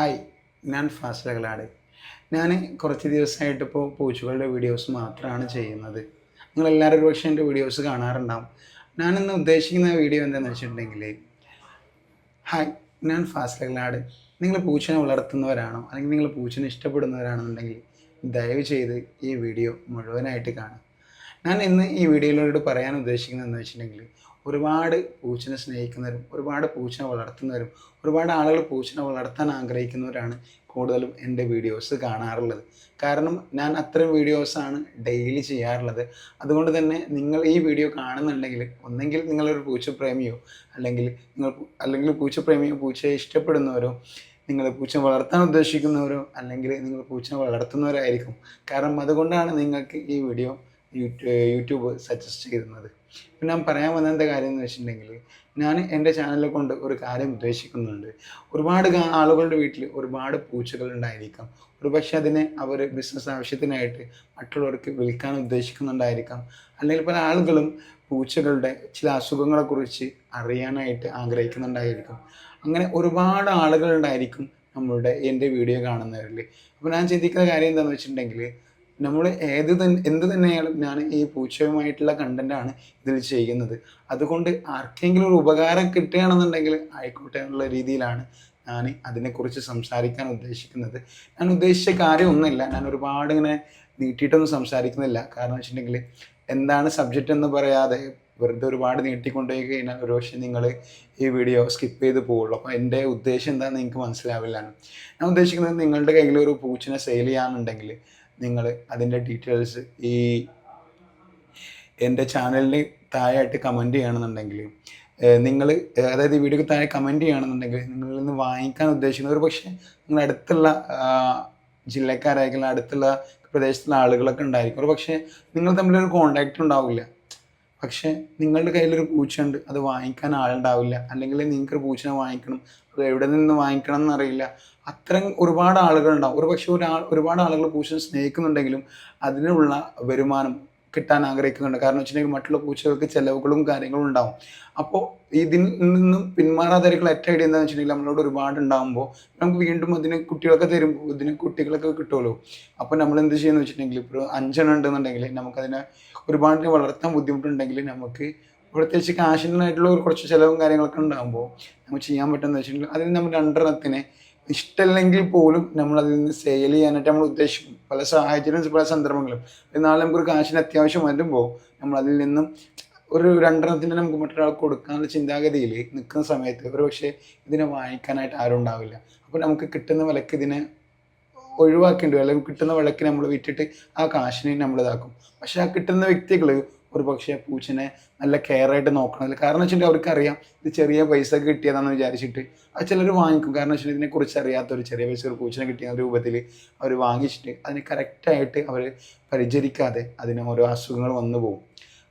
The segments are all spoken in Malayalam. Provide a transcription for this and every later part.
ഹായ്, ഞാൻ ഫാസിലകളാണ്. ഞാൻ കുറച്ച് ദിവസമായിട്ടിപ്പോൾ പൂച്ചകളുടെ വീഡിയോസ് മാത്രമാണ് ചെയ്യുന്നത്. നിങ്ങളെല്ലാവരും ഒരു പക്ഷേ എൻ്റെ വീഡിയോസ് കാണാറുണ്ടാവും. ഞാനിന്ന് ഉദ്ദേശിക്കുന്ന വീഡിയോ എന്താണെന്ന് വെച്ചിട്ടുണ്ടെങ്കിൽ, ഹായ്, ഞാൻ ഫാസിലകളാണ്. നിങ്ങൾ പൂച്ചനെ വളർത്തുന്നവരാണോ അല്ലെങ്കിൽ നിങ്ങൾ പൂച്ചനെ ഇഷ്ടപ്പെടുന്നവരാണെന്നുണ്ടെങ്കിൽ ദയവ് ചെയ്ത് ഈ വീഡിയോ മുഴുവനായിട്ട് കാണുക. ഞാൻ ഇന്ന് ഈ വീഡിയോയിലൂടെ പറയാൻ ഉദ്ദേശിക്കുന്നതെന്ന് വെച്ചിട്ടുണ്ടെങ്കിൽ, ഒരുപാട് പൂച്ചനെ സ്നേഹിക്കുന്നവരും ഒരുപാട് പൂച്ചനെ വളർത്തുന്നവരും ഒരുപാട് ആളുകൾ പൂച്ചനെ വളർത്താൻ ആഗ്രഹിക്കുന്നവരാണ് കൂടുതലും എൻ്റെ വീഡിയോസ് കാണാറുള്ളത്. കാരണം ഞാൻ അത്തരം വീഡിയോസാണ് ഡെയിലി ചെയ്യാറുള്ളത്. അതുകൊണ്ട് തന്നെ നിങ്ങൾ ഈ വീഡിയോ കാണുന്നുണ്ടെങ്കിൽ ഒന്നെങ്കിൽ നിങ്ങളൊരു പൂച്ചപ്രേമിയോ അല്ലെങ്കിൽ അല്ലെങ്കിൽ പൂച്ചപ്രേമിയോ പൂച്ചയെ ഇഷ്ടപ്പെടുന്നവരോ, നിങ്ങൾ പൂച്ച വളർത്താൻ ഉദ്ദേശിക്കുന്നവരോ അല്ലെങ്കിൽ നിങ്ങൾ പൂച്ചനെ വളർത്തുന്നവരായിരിക്കും. കാരണം അതുകൊണ്ടാണ് നിങ്ങൾക്ക് ഈ വീഡിയോ യൂട്യൂബ് സജസ്റ്റ് ചെയ്യുന്നത്. ഇപ്പം ഞാൻ പറയാൻ വന്നതിൻ്റെ കാര്യം എന്ന് വെച്ചിട്ടുണ്ടെങ്കിൽ, ഞാൻ എൻ്റെ ചാനലിൽ കൊണ്ട് ഒരു കാര്യം ഉദ്ദേശിക്കുന്നുണ്ട്. ഒരുപാട് ആളുകളുടെ വീട്ടിൽ ഒരുപാട് പൂച്ചകൾ ഉണ്ടായിരിക്കാം. ഒരുപക്ഷെ അതിനെ അവർ ബിസിനസ് ആവശ്യത്തിനായിട്ട് മറ്റുള്ളവർക്ക് വിൽക്കാൻ ഉദ്ദേശിക്കുന്നുണ്ടായിരിക്കാം. അല്ലെങ്കിൽ പല ആളുകളും പൂച്ചകളുടെ ചില അസുഖങ്ങളെക്കുറിച്ച് അറിയാനായിട്ട് ആഗ്രഹിക്കുന്നുണ്ടായിരിക്കും. അങ്ങനെ ഒരുപാട് ആളുകളുണ്ടായിരിക്കും നമ്മളുടെ എൻ്റെ വീഡിയോ കാണുന്നവരിൽ. അപ്പോൾ ഞാൻ ചിന്തിക്കുന്ന കാര്യം എന്താണെന്ന് വെച്ചിട്ടുണ്ടെങ്കിൽ, നമ്മൾ എന്ത് തന്നെയാലും ഞാൻ ഈ പൂച്ചയുമായിട്ടുള്ള കണ്ടൻ്റാണ് ഇതിൽ ചെയ്യുന്നത്. അതുകൊണ്ട് ആർക്കെങ്കിലും ഒരു ഉപകാരം കിട്ടുകയാണെന്നുണ്ടെങ്കിൽ ആയിക്കോട്ടെ എന്നുള്ള രീതിയിലാണ് ഞാൻ അതിനെക്കുറിച്ച് സംസാരിക്കാൻ ഉദ്ദേശിക്കുന്നത്. ഞാൻ ഉദ്ദേശിച്ച കാര്യമൊന്നുമില്ല, ഞാൻ ഒരുപാട് ഇങ്ങനെ നീട്ടിയിട്ടൊന്നും സംസാരിക്കുന്നില്ല. കാരണം വെച്ചിട്ടുണ്ടെങ്കിൽ, എന്താണ് സബ്ജക്റ്റ് എന്ന് പറയാതെ വെറുതെ ഒരുപാട് നീട്ടിക്കൊണ്ടുപോയി കഴിഞ്ഞാൽ ഒരുപക്ഷെ നിങ്ങൾ ഈ വീഡിയോ സ്കിപ്പ് ചെയ്ത് പോവുള്ളൂ. അപ്പോൾ എൻ്റെ ഉദ്ദേശം എന്താണെന്ന് നിങ്ങൾക്ക് മനസ്സിലാവില്ലാണ്. ഞാൻ ഉദ്ദേശിക്കുന്നത്, നിങ്ങളുടെ കയ്യിൽ ഒരു പൂച്ചിനെ സെയിൽ ചെയ്യാനുണ്ടെങ്കിൽ നിങ്ങൾ അതിൻ്റെ ഡീറ്റെയിൽസ് ഈ എൻ്റെ ചാനലിന് താഴെയായിട്ട് കമൻറ്റ് ചെയ്യണമെന്നുണ്ടെങ്കിൽ, നിങ്ങൾ അതായത് ഈ വീഡിയോക്ക് താഴെ കമൻറ്റ് ചെയ്യുകയാണെന്നുണ്ടെങ്കിൽ, നിങ്ങളിൽ നിന്ന് വാങ്ങിക്കാൻ ഉദ്ദേശിക്കുന്നത് ഒരു പക്ഷേ നിങ്ങളുടെ അടുത്തുള്ള ജില്ലക്കാരായിരിക്കും, അടുത്തുള്ള പ്രദേശത്തുള്ള ആളുകളൊക്കെ ഉണ്ടായിരിക്കും. ഒരു പക്ഷേ നിങ്ങൾ തമ്മിലൊരു കോണ്ടാക്റ്റ് ഉണ്ടാവില്ല. പക്ഷേ നിങ്ങളുടെ കയ്യിലൊരു പൂച്ചയുണ്ട്, അത് വാങ്ങിക്കാൻ ആളുണ്ടാവില്ല. അല്ലെങ്കിൽ നിങ്ങൾക്കൊരു പൂച്ചനെ വാങ്ങിക്കണം, അത് എവിടെ നിന്ന് വാങ്ങിക്കണം എന്നറിയില്ല. അത്തരം ഒരുപാട് ആളുകളുണ്ടാവും. ഒരുപാട് ആളുകൾ പൂച്ചനെ സ്നേഹിക്കുന്നുണ്ടെങ്കിലും അതിനുള്ള വരുമാനം കിട്ടാൻ ആഗ്രഹിക്കുന്നുണ്ട്. കാരണം വെച്ചിട്ടുണ്ടെങ്കിൽ മറ്റുള്ള പൂച്ചകൾക്ക് ചിലവുകളും കാര്യങ്ങളും ഉണ്ടാവും. അപ്പോൾ ഇതിൽ നിന്നും പിന്മാറാതിരിക്കുള്ള ഏറ്റവും ഐഡിയ എന്താണെന്ന് വെച്ചിട്ടുണ്ടെങ്കിൽ, നമ്മളോട് ഒരുപാട് ഉണ്ടാകുമ്പോൾ നമുക്ക് വീണ്ടും അതിന് കുട്ടികളൊക്കെ തരുമ്പോൾ ഇതിന് കുട്ടികളൊക്കെ കിട്ടുമല്ലോ. അപ്പോൾ നമ്മൾ എന്ത് ചെയ്യുമെന്ന് വെച്ചിട്ടുണ്ടെങ്കിൽ, ഇപ്പോൾ 5 ഉണ്ടെന്നുണ്ടെങ്കിൽ നമുക്കതിനെ ഒരുപാട് വളർത്താൻ ബുദ്ധിമുട്ടുണ്ടെങ്കിൽ, നമുക്ക് പ്രത്യേകിച്ച് കാശിനായിട്ടുള്ള കുറച്ച് ചിലവും കാര്യങ്ങളൊക്കെ ഉണ്ടാകുമ്പോൾ നമുക്ക് ചെയ്യാൻ പറ്റുമെന്ന് വെച്ചിട്ടുണ്ടെങ്കിൽ, അതിന് നമ്മൾ 2 ഇഷ്ടമല്ലെങ്കിൽ പോലും നമ്മൾ അതിൽ നിന്ന് സെയിൽ ചെയ്യാനായിട്ട് നമ്മൾ ഉദ്ദേശിക്കും. പല സാഹചര്യം പല സന്ദർഭങ്ങളും നാളെ നമുക്കൊരു കാശിന് അത്യാവശ്യം വരുമ്പോൾ നമ്മൾ അതിൽ നിന്നും ഒരു 2 നമുക്ക് മറ്റൊരാൾക്ക് കൊടുക്കാനുള്ള ചിന്താഗതിയിൽ നിൽക്കുന്ന സമയത്ത് ഒരു പക്ഷേ ഇതിനെ വാങ്ങിക്കാനായിട്ട് ആരും ഉണ്ടാവില്ല. അപ്പോൾ നമുക്ക് കിട്ടുന്ന വിലക്ക് ഇതിനെ ഒഴിവാക്കേണ്ടി വരും. അല്ലെങ്കിൽ കിട്ടുന്ന വിലക്ക് നമ്മൾ വിറ്റിട്ട് ആ കാശിനെ നമ്മൾ ഇതാക്കും. പക്ഷേ ആ കിട്ടുന്ന വ്യക്തികൾ ഒരു പക്ഷേ പൂച്ചനെ നല്ല കെയർ ആയിട്ട് നോക്കണമല്ലോ. കാരണം വെച്ചിട്ടുണ്ടെങ്കിൽ അവർക്കറിയാം ഇത് ചെറിയ പൈസ കിട്ടിയതാണെന്ന് വിചാരിച്ചിട്ട് അത് ചിലർ വാങ്ങിക്കും. കാരണം വെച്ചിട്ടുണ്ടെങ്കിൽ ഇതിനെക്കുറിച്ച് അറിയാത്തൊരു ചെറിയ പൈസ ഒരു പൂച്ചനെ കിട്ടിയ രൂപത്തിൽ അവർ വാങ്ങിച്ചിട്ട് അതിനെ കറക്റ്റായിട്ട് അവർ പരിചരിക്കാതെ അതിന് ഓരോ അസുഖങ്ങൾ വന്നു പോകും.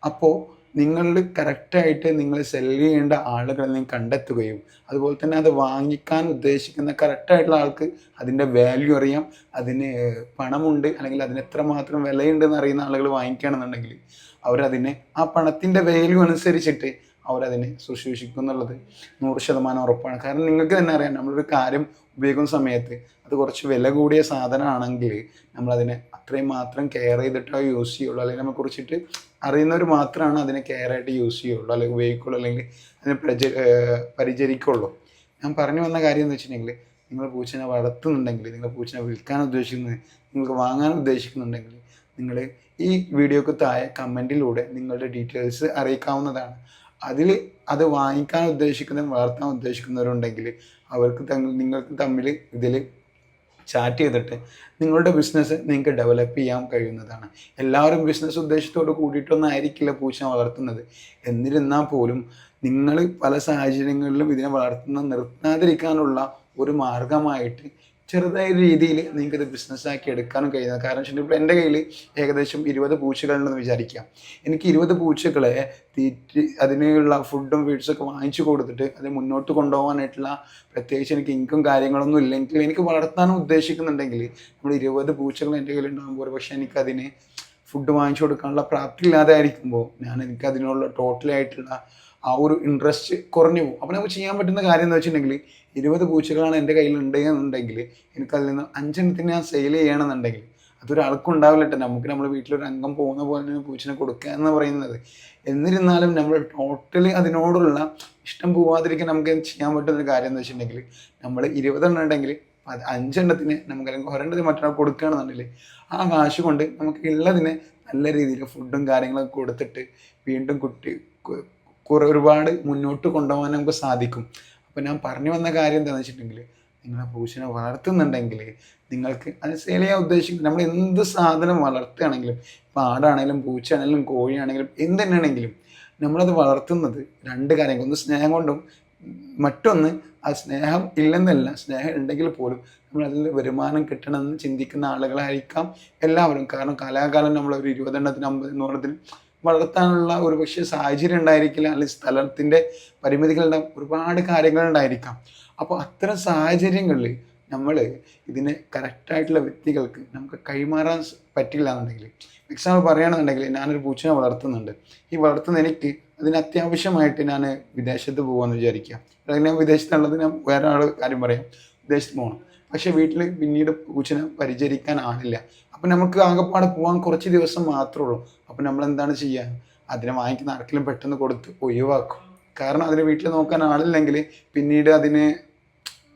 അപ്പോൾ നിങ്ങളിൽ കറക്റ്റായിട്ട് നിങ്ങൾ സെല് ചെയ്യേണ്ട ആളുകളെ നിങ്ങൾ കണ്ടെത്തുകയും അതുപോലെ തന്നെ അത് വാങ്ങിക്കാൻ ഉദ്ദേശിക്കുന്ന കറക്റ്റായിട്ടുള്ള ആൾക്ക് അതിൻ്റെ വാല്യൂ അറിയാം, അതിന് പണമുണ്ട് അല്ലെങ്കിൽ അതിന് എത്രമാത്രം വിലയുണ്ടെന്ന് അറിയുന്ന ആളുകൾ വാങ്ങിക്കുകയാണെന്നുണ്ടെങ്കിൽ അവരതിനെ ആ പണത്തിൻ്റെ വാല്യൂ അനുസരിച്ചിട്ട് അവരതിനെ ശുശ്രൂഷിക്കും എന്നുള്ളത് 100% ഉറപ്പാണ്. കാരണം നിങ്ങൾക്ക് തന്നെ അറിയാം, നമ്മളൊരു കാര്യം ഉപയോഗിക്കുന്ന സമയത്ത് അത് കുറച്ച് വില കൂടിയ സാധനമാണെങ്കിൽ നമ്മളതിനെ അത്രയും മാത്രം കെയർ ചെയ്തിട്ടോ യൂസ് ചെയ്യുള്ളൂ. അല്ലെങ്കിൽ നമ്മളെ കുറിച്ചിട്ട് അറിയുന്നവർ മാത്രമാണ് അതിനെ കെയർ ആയിട്ട് യൂസ് ചെയ്യുള്ളൂ, അല്ലെങ്കിൽ ഉപയോഗിക്കുള്ളൂ, അല്ലെങ്കിൽ അതിനെ പരിചരിക്കുള്ളൂ. ഞാൻ പറഞ്ഞു വന്ന കാര്യം എന്ന് വെച്ചിട്ടുണ്ടെങ്കിൽ, നിങ്ങൾ പൂച്ചനെ വളർത്തുന്നുണ്ടെങ്കിൽ, നിങ്ങൾ പൂച്ചനെ വിൽക്കാൻ ഉദ്ദേശിക്കുന്നത്, നിങ്ങൾക്ക് വാങ്ങാൻ ഉദ്ദേശിക്കുന്നുണ്ടെങ്കിൽ, നിങ്ങൾ ഈ വീഡിയോക്ക് താഴെ കമൻറ്റിലൂടെ നിങ്ങളുടെ ഡീറ്റെയിൽസ് അറിയിക്കാവുന്നതാണ്. അതിൽ അത് വാങ്ങിക്കാൻ ഉദ്ദേശിക്കുന്നതും വളർത്താൻ ഉദ്ദേശിക്കുന്നവരുണ്ടെങ്കിൽ നിങ്ങൾക്ക് തമ്മിൽ ഇതിൽ ചാറ്റ് ചെയ്തിട്ട് നിങ്ങളുടെ ബിസിനസ് നിങ്ങൾക്ക് ഡെവലപ്പ് ചെയ്യാൻ കഴിയുന്നതാണ്. എല്ലാവരും ബിസിനസ് ഉദ്ദേശത്തോട് കൂടിയിട്ടൊന്നും ആയിരിക്കില്ല പൂച്ചനെ വളർത്തുന്നത്. എന്നിരുന്നാൽ പോലും നിങ്ങൾ പല സാഹചര്യങ്ങളിലും ഇതിനെ നിർത്താതിരിക്കാനുള്ള ഒരു മാർഗമായിട്ട് ചെറുതായ രീതിയിൽ നിങ്ങൾക്കിത് ബിസിനസ്സാക്കി എടുക്കാനും കഴിയുന്നത്. കാരണം വെച്ചിട്ടുണ്ടെങ്കിൽ ഇപ്പോൾ എൻ്റെ കയ്യിൽ ഏകദേശം 20 പൂച്ചകളുണ്ടെന്ന് വിചാരിക്കാം. എനിക്ക് 20 പൂച്ചകളെ അതിനുള്ള ഫുഡും ഫീഡ്സൊക്കെ വാങ്ങിച്ചു കൊടുത്തിട്ട് അത് മുന്നോട്ട് കൊണ്ടുപോകാനായിട്ടുള്ള പ്രത്യേകിച്ച് എനിക്ക് ഇൻകം കാര്യങ്ങളൊന്നും ഇല്ലെങ്കിൽ എനിക്ക് വളർത്താനും ഉദ്ദേശിക്കുന്നുണ്ടെങ്കിൽ, നമ്മൾ 20 പൂച്ചകൾ എൻ്റെ കയ്യിലുണ്ടാകുമ്പോൾ ഒരു പക്ഷേ എനിക്കതിന് ഫുഡ് വാങ്ങിച്ചു കൊടുക്കാനുള്ള പ്രാപ്തി ഇല്ലാതെ ആയിരിക്കുമ്പോൾ എനിക്കതിനുള്ള ടോട്ടലായിട്ടുള്ള ആ ഒരു ഇൻട്രസ്റ്റ് കുറഞ്ഞു പോകും. അപ്പോൾ നമുക്ക് ചെയ്യാൻ പറ്റുന്ന കാര്യം എന്ന് വെച്ചിട്ടുണ്ടെങ്കിൽ 20 പൂച്ചകളാണ് എൻ്റെ കയ്യിലുണ്ട് എന്നുണ്ടെങ്കിൽ എനിക്കതിൽ നിന്ന് 5 ഞാൻ സെയിൽ ചെയ്യണമെന്നുണ്ടെങ്കിൽ അതൊരാൾക്കും ഉണ്ടാവില്ല കേട്ടോ. നമുക്ക് നമ്മുടെ വീട്ടിലൊരു അംഗം പോകുന്ന പോലെ തന്നെ പൂച്ചനെ കൊടുക്കുക എന്ന് പറയുന്നത്. എന്നിരുന്നാലും നമ്മൾ ടോട്ടലി അതിനോടുള്ള ഇഷ്ടം പോവാതിരിക്കാൻ നമുക്ക് ചെയ്യാൻ പറ്റുന്നൊരു കാര്യം എന്ന് വെച്ചിട്ടുണ്ടെങ്കിൽ നമ്മൾ 20 ഉണ്ടെങ്കിൽ 5 നമുക്ക് അല്ലെങ്കിൽ 1 മറ്റൊരാൾ കൊടുക്കുകയാണെന്നുണ്ടെങ്കിൽ ആ കാശ് കൊണ്ട് നമുക്ക് ഉള്ളതിനെ നല്ല രീതിയിൽ ഫുഡും കാര്യങ്ങളൊക്കെ കൊടുത്തിട്ട് വീണ്ടും ഒരുപാട് മുന്നോട്ട് കൊണ്ടുപോകാൻ നമുക്ക് സാധിക്കും. അപ്പോൾ ഞാൻ പറഞ്ഞു വന്ന കാര്യം എന്താണെന്ന് വെച്ചിട്ടുണ്ടെങ്കിൽ നിങ്ങളെ പൂച്ചനെ വളർത്തുന്നുണ്ടെങ്കിൽ നിങ്ങൾക്ക് അത് സെയിൽ ചെയ്യാൻ ഉദ്ദേശിക്കുന്നത് നമ്മൾ എന്ത് സാധനം വളർത്തുകയാണെങ്കിലും ഇപ്പോൾ ആടാണെങ്കിലും പൂച്ചയാണെങ്കിലും കോഴിയാണെങ്കിലും എന്ത് തന്നെയാണെങ്കിലും നമ്മളത് വളർത്തുന്നത് 2 കാര്യങ്ങൾ. ഒന്ന് സ്നേഹം കൊണ്ടും മറ്റൊന്ന് ആ സ്നേഹം ഇല്ലെന്നല്ല, സ്നേഹം ഉണ്ടെങ്കിൽ പോലും നമ്മൾ അതിൽ വരുമാനം കിട്ടണമെന്ന് ചിന്തിക്കുന്ന ആളുകളായിരിക്കാം എല്ലാവരും. കാരണം കാലാകാലം നമ്മളൊരു 20 50 വളർത്താനുള്ള ഒരു പക്ഷേ സാഹചര്യം ഉണ്ടായിരിക്കില്ല, അല്ലെങ്കിൽ സ്ഥലത്തിൻ്റെ പരിമിതികളുണ്ടാകും, ഒരുപാട് കാര്യങ്ങളുണ്ടായിരിക്കാം. അപ്പോൾ അത്തരം സാഹചര്യങ്ങളിൽ നമ്മൾ ഇതിനെ കറക്റ്റായിട്ടുള്ള വ്യക്തികൾക്ക് നമുക്ക് കൈമാറാൻ പറ്റില്ല എന്നുണ്ടെങ്കിൽ, എക്സാമ്പിൾ പറയുകയാണെന്നുണ്ടെങ്കിൽ ഞാനൊരു പൂച്ചനെ വളർത്തുന്നുണ്ട്. ഈ വളർത്തുന്ന എനിക്ക് അതിന് അത്യാവശ്യമായിട്ട് ഞാൻ വിദേശത്ത് പോകാമെന്ന് വിചാരിക്കുക. അല്ലെങ്കിൽ ഞാൻ വിദേശത്തുള്ളത് ഞാൻ വേറെ ആൾ കാര്യം പറയാം, വിദേശത്ത് പോകണം. പക്ഷേ വീട്ടിൽ പിന്നീട് പൂച്ചനെ പരിചരിക്കാൻ ആളില്ല. അപ്പം നമുക്ക് ആകെപ്പാടെ പോകാൻ കുറച്ച് ദിവസം മാത്രമേ ഉള്ളൂ. അപ്പം നമ്മൾ എന്താണ് ചെയ്യുക? അതിനെ വാങ്ങിക്കുന്ന ആർക്കെങ്കിലും പെട്ടെന്ന് കൊടുത്ത് ഒഴിവാക്കും. കാരണം അതിന് വീട്ടിൽ നോക്കാൻ ആളില്ലെങ്കിൽ പിന്നീട് അതിന്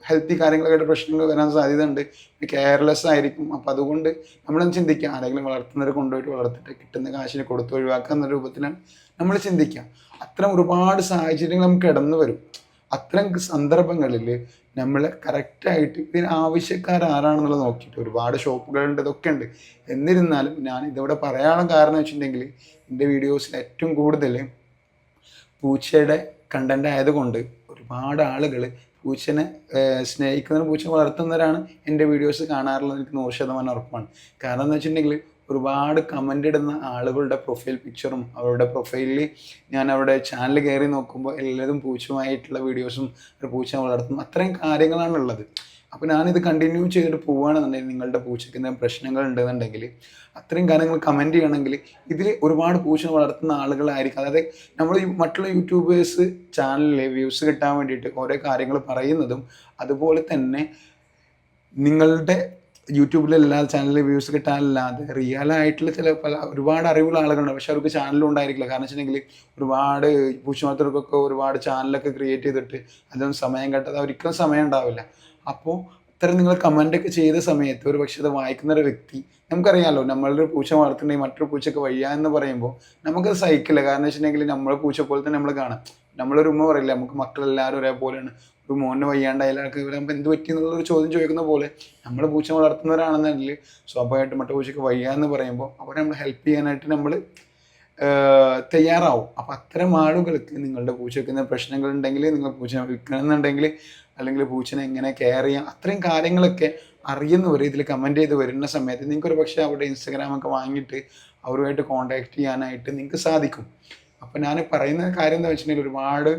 ഹെൽത്തി കാര്യങ്ങളൊക്കെ പ്രശ്നങ്ങൾ വരാൻ സാധ്യതയുണ്ട്, കെയർലെസ് ആയിരിക്കും. അപ്പം അതുകൊണ്ട് നമ്മളെന്ന് ചിന്തിക്കുക, ആരെങ്കിലും വളർത്തുന്നവരെ കൊണ്ടുപോയിട്ട് വളർത്തിട്ട് കിട്ടുന്ന കാശിന് കൊടുത്ത് ഒഴിവാക്കുക എന്ന രൂപത്തിലാണ് നമ്മൾ ചിന്തിക്കുക. അത്തരം ഒരുപാട് സാഹചര്യങ്ങൾ നമുക്ക് കടന്നു വരും. അത്തരം സന്ദർഭങ്ങളിൽ നമ്മൾ കറക്റ്റായിട്ട് ഇതിന് ആവശ്യക്കാരാരാണെന്നുള്ളത് നോക്കിയിട്ട് ഒരുപാട് ഷോപ്പുകളുണ്ട്, ഇതൊക്കെ ഉണ്ട്. എന്നിരുന്നാലും ഞാൻ ഇതിവിടെ പറയാനുള്ള കാരണം വെച്ചിട്ടുണ്ടെങ്കിൽ എൻ്റെ വീഡിയോസിൽ ഏറ്റവും കൂടുതൽ പൂച്ചയുടെ കണ്ടൻ്റ് ആയതുകൊണ്ട് ഒരുപാട് ആളുകൾ പൂച്ചനെ സ്നേഹിക്കുന്നവരും പൂച്ച വളർത്തുന്നവരാണ് എൻ്റെ വീഡിയോസ് കാണാറുള്ളത്. എനിക്ക് 100% ഉറപ്പാണ്. കാരണം എന്ന് വെച്ചിട്ടുണ്ടെങ്കിൽ ഒരുപാട് കമൻ്റ് ഇടുന്ന ആളുകളുടെ പ്രൊഫൈൽ പിക്ചറും അവരുടെ പ്രൊഫൈലിൽ ഞാൻ അവിടെ ചാനൽ കയറി നോക്കുമ്പോൾ എല്ലാതും പൂച്ചയുമായിട്ടുള്ള വീഡിയോസും പൂച്ച വളർത്തും അത്രയും കാര്യങ്ങളാണുള്ളത്. അപ്പോൾ ഞാനിത് കണ്ടിന്യൂ ചെയ്തിട്ട് പോവുകയാണെന്നുണ്ടെങ്കിൽ നിങ്ങളുടെ പൂച്ചയ്ക്ക് എന്തെങ്കിലും പ്രശ്നങ്ങൾ ഉണ്ടെന്നുണ്ടെങ്കിൽ അത്രയും കാര്യങ്ങൾ കമൻറ്റ് ചെയ്യണമെങ്കിൽ ഇതിൽ ഒരുപാട് പൂച്ച വളർത്തുന്ന ആളുകളായിരിക്കും. അതായത് നമ്മൾ മറ്റുള്ള യൂട്യൂബേഴ്സ് ചാനലിൽ വ്യൂസ് കിട്ടാൻ വേണ്ടിയിട്ട് ഓരോ കാര്യങ്ങൾ പറയുന്നതും അതുപോലെ തന്നെ നിങ്ങളുടെ യൂട്യൂബിലെ എല്ലാ ചാനലിൽ വ്യൂസ് കിട്ടാനല്ലാതെ റിയലായിട്ടുള്ള ഒരുപാട് അറിവുള്ള ആളുകളുണ്ട്. പക്ഷെ അവർക്ക് ചാനലും ഉണ്ടായിരിക്കില്ല. കാരണം വെച്ചിട്ടുണ്ടെങ്കിൽ ഒരുപാട് പൂച്ചമത്തർക്കൊക്കെ ഒരുപാട് ചാനലൊക്കെ ക്രിയേറ്റ് ചെയ്തിട്ട് അതൊന്നും സമയം കിട്ടാതെ ഒരിക്കലും സമയം ഉണ്ടാവില്ല. അപ്പോൾ ഇത്തരം നിങ്ങൾ കമൻ്റൊക്കെ ചെയ്ത സമയത്ത് ഒരു പക്ഷേ അത് വായിക്കുന്ന ഒരു വ്യക്തി, നമുക്കറിയാമല്ലോ നമ്മളൊരു പൂച്ച വളർത്തുന്നുണ്ടെങ്കിൽ മറ്റൊരു പൂച്ചക്ക് വയ്യ എന്ന് പറയുമ്പോൾ നമുക്കത് സഹിക്കില്ല. കാരണം വെച്ചിട്ടുണ്ടെങ്കിൽ നമ്മളെ പൂച്ച പോലെ തന്നെ നമ്മൾ കാണാം. നമ്മളൊരു ഉമ്മ പറയില്ല, നമുക്ക് മക്കളെല്ലാവരും ഒരേപോലെയാണ്, ഒരു മോനെ വയ്യാണ്ട് അയാൾക്ക് നമുക്ക് എന്ത് പറ്റി എന്നുള്ളൊരു ചോദ്യം ചോദിക്കുന്ന പോലെ നമ്മൾ പൂച്ച വളർത്തുന്നവരാണെന്നുണ്ടെങ്കിൽ സ്വാഭാവികമായിട്ട് മറ്റു പൂച്ചയ്ക്ക് വയ്യ എന്ന് പറയുമ്പോൾ അവരെ നമ്മൾ ഹെൽപ്പ് ചെയ്യാനായിട്ട് നമ്മൾ തയ്യാറാവും. അപ്പോൾ അത്തരം ആളുകൾക്ക് നിങ്ങളുടെ പൂച്ചയ്ക്ക് പ്രശ്നങ്ങൾ ഉണ്ടെങ്കിൽ, നിങ്ങൾ പൂച്ചനെ വിൽക്കണമെന്നുണ്ടെങ്കിൽ, അല്ലെങ്കിൽ പൂച്ചനെ എങ്ങനെ കെയർ ചെയ്യാം, അത്രയും കാര്യങ്ങളൊക്കെ അറിയുന്നവർ ഇതിൽ കമൻറ്റ് ചെയ്ത് വരുന്ന സമയത്ത് നിങ്ങൾക്കൊരു പക്ഷേ അവരുടെ ഇൻസ്റ്റഗ്രാമൊക്കെ വാങ്ങിയിട്ട് അവരുമായിട്ട് കോൺടാക്റ്റ് ചെയ്യാനായിട്ട് നിങ്ങൾക്ക് സാധിക്കും. അപ്പോൾ ഞാൻ പറയുന്ന കാര്യം എന്താ വെച്ചിട്ടുണ്ടെങ്കിൽ ഒരുപാട്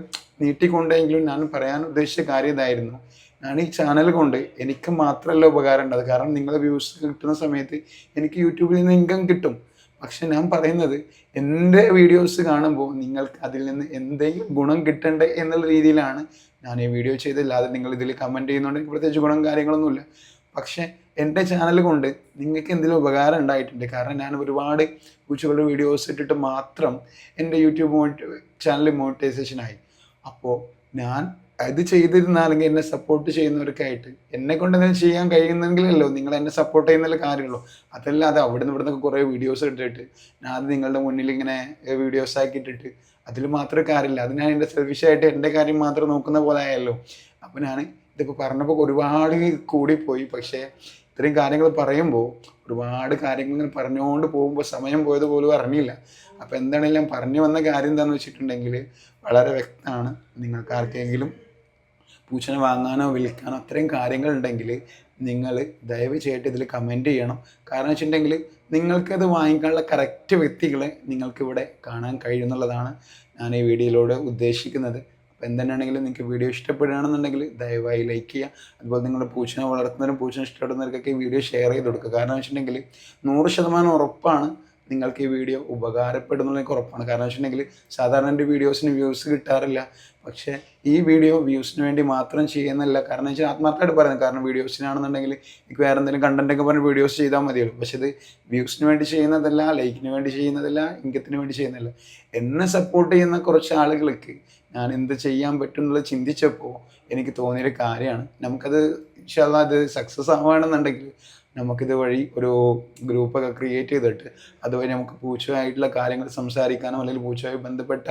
നീട്ടിക്കൊണ്ടെങ്കിലും ഞാൻ പറയാൻ ഉദ്ദേശിച്ച കാര്യം ഇതായിരുന്നു. ഞാൻ ഈ ചാനൽ കൊണ്ട് എനിക്ക് മാത്രമല്ല ഉപകാരം ഉണ്ടായത്. കാരണം നിങ്ങളുടെ വ്യൂസ് കിട്ടുന്ന സമയത്ത് എനിക്ക് യൂട്യൂബിൽ നിന്ന് ഇൻകം കിട്ടും. പക്ഷെ ഞാൻ പറയുന്നത് എൻ്റെ വീഡിയോസ് കാണുമ്പോൾ നിങ്ങൾക്ക് അതിൽ നിന്ന് എന്തെങ്കിലും ഗുണം കിട്ടണ്ടേ എന്നുള്ള രീതിയിലാണ് ഞാൻ ഈ വീഡിയോ ചെയ്തല്ലാതെ നിങ്ങൾ ഇതിൽ കമൻറ്റ് ചെയ്യുന്നുണ്ടെങ്കിൽ പ്രത്യേകിച്ച് ഗുണം കാര്യങ്ങളൊന്നുമില്ല. പക്ഷേ എൻ്റെ ചാനൽ കൊണ്ട് നിങ്ങൾക്ക് എന്തെങ്കിലും ഉപകാരം ഉണ്ടായിട്ടുണ്ട്. കാരണം ഞാൻ ഒരുപാട് പൂച്ചകളുടെ വീഡിയോസ് ഇട്ടിട്ട് മാത്രം എൻ്റെ യൂട്യൂബ് ചാനൽ മോണിറ്റൈസേഷനായി. അപ്പോൾ ഞാൻ അത് ചെയ്തിരുന്ന അല്ലെങ്കിൽ എന്നെ സപ്പോർട്ട് ചെയ്യുന്നവർക്കായിട്ട് എന്നെ കൊണ്ട് എന്തെങ്കിലും ചെയ്യാൻ കഴിയുന്നെങ്കിലല്ലോ നിങ്ങൾ എന്നെ സപ്പോർട്ട് ചെയ്യുന്നതിൽ കാര്യമുള്ളൂ. അതല്ലാതെ അവിടെ നിന്നൊക്കെ കുറേ വീഡിയോസ് ഇട്ടിട്ട് ഞാൻ അത് നിങ്ങളുടെ മുന്നിൽ ഇങ്ങനെ വീഡിയോസ് ആക്കി ഇട്ടിട്ട് അതിൽ മാത്രമേ കാര്യമില്ല. അത് ഞാൻ എൻ്റെ സെൽഫിഷായിട്ട് എൻ്റെ കാര്യം മാത്രം നോക്കുന്ന പോലെ ആയല്ലോ. അപ്പോൾ ഞാൻ ഇതിപ്പോൾ പറഞ്ഞപ്പോൾ ഒരുപാട് കൂടിപ്പോയി. പക്ഷേ ഇത്രയും കാര്യങ്ങൾ പറയുമ്പോൾ ഒരുപാട് കാര്യങ്ങൾ പറഞ്ഞുകൊണ്ട് പോകുമ്പോൾ സമയം പോയത് പോലും അറിഞ്ഞില്ല. അപ്പോൾ എന്താണെങ്കിലും ഞാൻ പറഞ്ഞു വന്ന കാര്യം എന്താണെന്ന് വെച്ചിട്ടുണ്ടെങ്കിൽ വളരെ വ്യക്തമാണ്. നിങ്ങൾക്ക് ആർക്കെങ്കിലും പൂച്ചനെ വാങ്ങാനോ വിൽക്കാനോ അത്രയും കാര്യങ്ങളുണ്ടെങ്കിൽ നിങ്ങൾ ദയവ് ചെയ്തിട്ട് ഇതിൽ കമൻറ്റ് ചെയ്യണം. കാരണം വെച്ചിട്ടുണ്ടെങ്കിൽ നിങ്ങൾക്കത് വാങ്ങിക്കാനുള്ള കറക്റ്റ് വ്യക്തികളെ നിങ്ങൾക്കിവിടെ കാണാൻ കഴിയുന്നുള്ളതാണ് ഞാൻ ഈ വീഡിയോയിലൂടെ ഉദ്ദേശിക്കുന്നത്. അപ്പോൾ എന്തുതന്നെയാണെങ്കിലും നിങ്ങൾക്ക് വീഡിയോ ഇഷ്ടപ്പെടുകയാണെന്നുണ്ടെങ്കിൽ ദയവായി ലൈക്ക് ചെയ്യുക. അതുപോലെ നിങ്ങൾ പൂച്ചനെ വളർത്തുന്നവരും പൂച്ചനെ ഇഷ്ടപ്പെടുന്നവർക്കൊക്കെ ഈ വീഡിയോ ഷെയർ ചെയ്ത് കൊടുക്കുക. കാരണം വെച്ചിട്ടുണ്ടെങ്കിൽ 100% ഉറപ്പാണ് നിങ്ങൾക്ക് ഈ വീഡിയോ ഉപകാരപ്പെടുന്നുള്ള എനിക്ക് ഉറപ്പാണ്. കാരണം വെച്ചിട്ടുണ്ടെങ്കിൽ സാധാരണ എൻ്റെ വീഡിയോസിന് വ്യൂസ് കിട്ടാറില്ല. പക്ഷേ ഈ വീഡിയോ വ്യൂസിന് വേണ്ടി മാത്രം ചെയ്യുന്നതല്ല. കാരണം വെച്ചാൽ ആത്മാർത്ഥമായിട്ട് പറയുന്നത്. കാരണം വീഡിയോസിനാണെന്നുണ്ടെങ്കിൽ എനിക്ക് വേറെ എന്തെങ്കിലും കണ്ടൻറ്റൊക്കെ പറഞ്ഞ് വീഡിയോസ് ചെയ്താൽ മതിയല്ലോ. പക്ഷേ ഇത് വ്യൂസിന് വേണ്ടി ചെയ്യുന്നതല്ല, ലൈക്കിന് വേണ്ടി ചെയ്യുന്നതല്ല, ഇൻകത്തിന് വേണ്ടി ചെയ്യുന്നതല്ല. എന്നെ സപ്പോർട്ട് ചെയ്യുന്ന കുറച്ച് ആളുകൾക്ക് ഞാൻ എന്ത് ചെയ്യാൻ പറ്റും എന്നുള്ളത് ചിന്തിച്ചപ്പോൾ എനിക്ക് തോന്നിയൊരു കാര്യമാണ്. നമുക്കത് ഇൻഷാ അല്ലാഹ് അത് സക്സസ് ആവുകയാണെന്നുണ്ടെങ്കിൽ നമുക്കിത് വഴി ഒരു ഗ്രൂപ്പൊക്കെ ക്രിയേറ്റ് ചെയ്തിട്ട് അതുവഴി നമുക്ക് പൂച്ചയായിട്ടുള്ള കാര്യങ്ങൾ സംസാരിക്കാനും അല്ലെങ്കിൽ പൂച്ചയുമായി ബന്ധപ്പെട്ട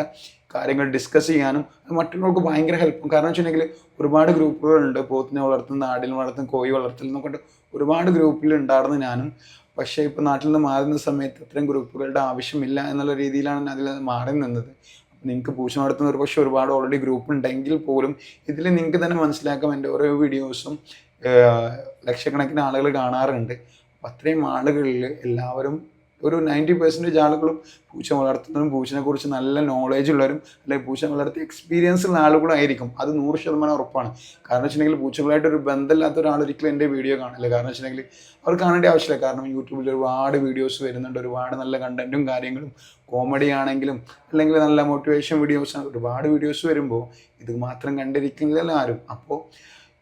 കാര്യങ്ങൾ ഡിസ്കസ് ചെയ്യാനും അത് മറ്റുള്ളവർക്ക് ഭയങ്കര ഹെൽപ്പും. കാരണം വെച്ചിട്ടുണ്ടെങ്കിൽ ഒരുപാട് ഗ്രൂപ്പുകളുണ്ട്. പോത്തിനെ വളർത്തുന്ന, ആടിനെ വളർത്തുന്ന, കോഴി വളർത്തൽ എന്നൊക്കെ ഒരുപാട് ഗ്രൂപ്പിലുണ്ടായിരുന്നു ഞാനും. പക്ഷേ ഇപ്പോൾ നാട്ടിൽ നിന്ന് മാറുന്ന സമയത്ത് അത്തരം ഗ്രൂപ്പുകളുടെ ആവശ്യമില്ല എന്നുള്ള രീതിയിലാണ് അതിൽ മാറി നിന്നത്. നിങ്ങൾക്ക് പൂച്ച വളർത്തുന്ന ഒരു പക്ഷേ ഒരുപാട് ഓൾറെഡി ഗ്രൂപ്പ് ഉണ്ടെങ്കിൽ പോലും ഇതിൽ നിങ്ങൾക്ക് തന്നെ മനസ്സിലാക്കാം എൻ്റെ ഓരോ വീഡിയോസും ലക്ഷക്കണക്കിന് ആളുകൾ കാണാറുണ്ട്. അപ്പം അത്രയും ആളുകളിൽ എല്ലാവരും ഒരു 90% ആളുകളും പൂച്ച വളർത്തുന്നതും പൂച്ചനെക്കുറിച്ച് നല്ല നോളേജ് ഉള്ളവരും അല്ലെങ്കിൽ പൂച്ച വളർത്തി എക്സ്പീരിയൻസ് ഉള്ള ആളുകളായിരിക്കും. അത് 100% ഉറപ്പാണ്. കാരണം വെച്ചിട്ടുണ്ടെങ്കിൽ പൂച്ചകളായിട്ടൊരു ബന്ധമില്ലാത്ത ഒരാളൊരിക്കലും എൻ്റെ വീഡിയോ കാണില്ല. കാരണം വെച്ചിട്ടുണ്ടെങ്കിൽ അവർ കാണേണ്ട ആവശ്യമില്ല. കാരണം യൂട്യൂബിൽ ഒരുപാട് വീഡിയോസ് വരുന്നുണ്ട്, ഒരുപാട് നല്ല കണ്ടൻറ്റും കാര്യങ്ങളും, കോമഡി ആണെങ്കിലും അല്ലെങ്കിൽ നല്ല മോട്ടിവേഷൻ വീഡിയോസ്, ഒരുപാട് വീഡിയോസ് വരുമ്പോൾ ഇത് മാത്രം കണ്ടിരിക്കുന്നില്ല ആരും. അപ്പോൾ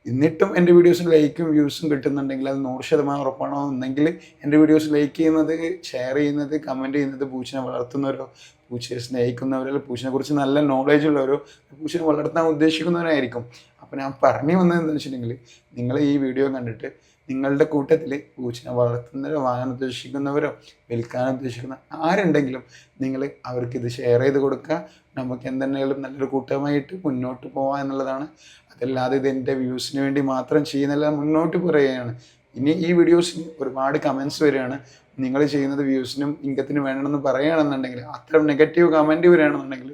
എന്നിട്ടും എൻ്റെ വീഡിയോസിന് ലൈക്കും വ്യൂസും കിട്ടുന്നുണ്ടെങ്കിൽ അത് 100% ഉറപ്പാണോ എന്നെങ്കിൽ എൻ്റെ വീഡിയോസ് ലൈക്ക് ചെയ്യുന്നത്, ഷെയർ ചെയ്യുന്നത്, കമൻറ്റ് ചെയ്യുന്നത് പൂച്ചനെ വളർത്തുന്നവരോ പൂച്ചയെ സ്നേഹിക്കുന്നവരോ പൂച്ചനെക്കുറിച്ച് നല്ല നോളേജ് ഉള്ളവരോ പൂച്ചനെ വളർത്താൻ ഉദ്ദേശിക്കുന്നവരായിരിക്കും. അപ്പോൾ ഞാൻ പറഞ്ഞു വന്നത് എന്താണെന്ന് വെച്ചിട്ടുണ്ടെങ്കിൽ നിങ്ങൾ ഈ വീഡിയോ കണ്ടിട്ട് നിങ്ങളുടെ കൂട്ടത്തിൽ പൂച്ചനെ വളർത്തുന്നവരോ വാങ്ങാൻ ഉദ്ദേശിക്കുന്നവരോ വിൽക്കാൻ ഉദ്ദേശിക്കുന്ന ആരുണ്ടെങ്കിലും നിങ്ങൾ അവർക്കിത് ഷെയർ ചെയ്ത് കൊടുക്കുക. നമുക്ക് എന്തെങ്കിലും നല്ലൊരു കൂട്ടമായിട്ട് മുന്നോട്ട് പോകാം എന്നുള്ളതാണ്. അതല്ലാതെ ഇത് എൻ്റെ വ്യൂസിന് വേണ്ടി മാത്രം ചെയ്യുന്നില്ല, മുന്നോട്ട് പറയുകയാണ്. ഇനി ഈ വീഡിയോസിന് ഒരുപാട് കമൻറ്റ്സ് വരികയാണ്. നിങ്ങൾ ചെയ്യുന്നത് വ്യൂസിനും ഇൻകത്തിനും വേണമെന്ന് പറയുകയാണെന്നുണ്ടെങ്കിൽ, അത്തരം നെഗറ്റീവ് കമൻറ്റ് വരികയാണെന്നുണ്ടെങ്കിൽ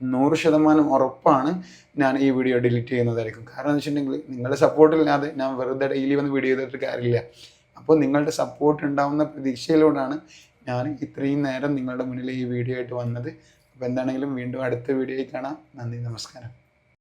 100% ഉറപ്പാണ് ഞാൻ ഈ വീഡിയോ ഡിലീറ്റ് ചെയ്യുന്നതായിരിക്കും. കാരണം എന്ന് വെച്ചിട്ടുണ്ടെങ്കിൽ നിങ്ങളുടെ സപ്പോർട്ടില്ലാതെ ഞാൻ വെറുതെ ഡെയിലി വന്ന് വീഡിയോ ചെയ്തിട്ട് കാര്യമില്ല. അപ്പോൾ നിങ്ങളുടെ സപ്പോർട്ട് ഉണ്ടാവുന്ന പ്രതീക്ഷയിലൂടെയാണ് ഞാൻ ഇത്രയും നേരം നിങ്ങളുടെ മുന്നിൽ ഈ വീഡിയോ ആയിട്ട് വന്നത്. അപ്പോൾ എന്താണെങ്കിലും വീണ്ടും അടുത്ത വീഡിയോയിൽ കാണാം. നന്ദി, നമസ്കാരം.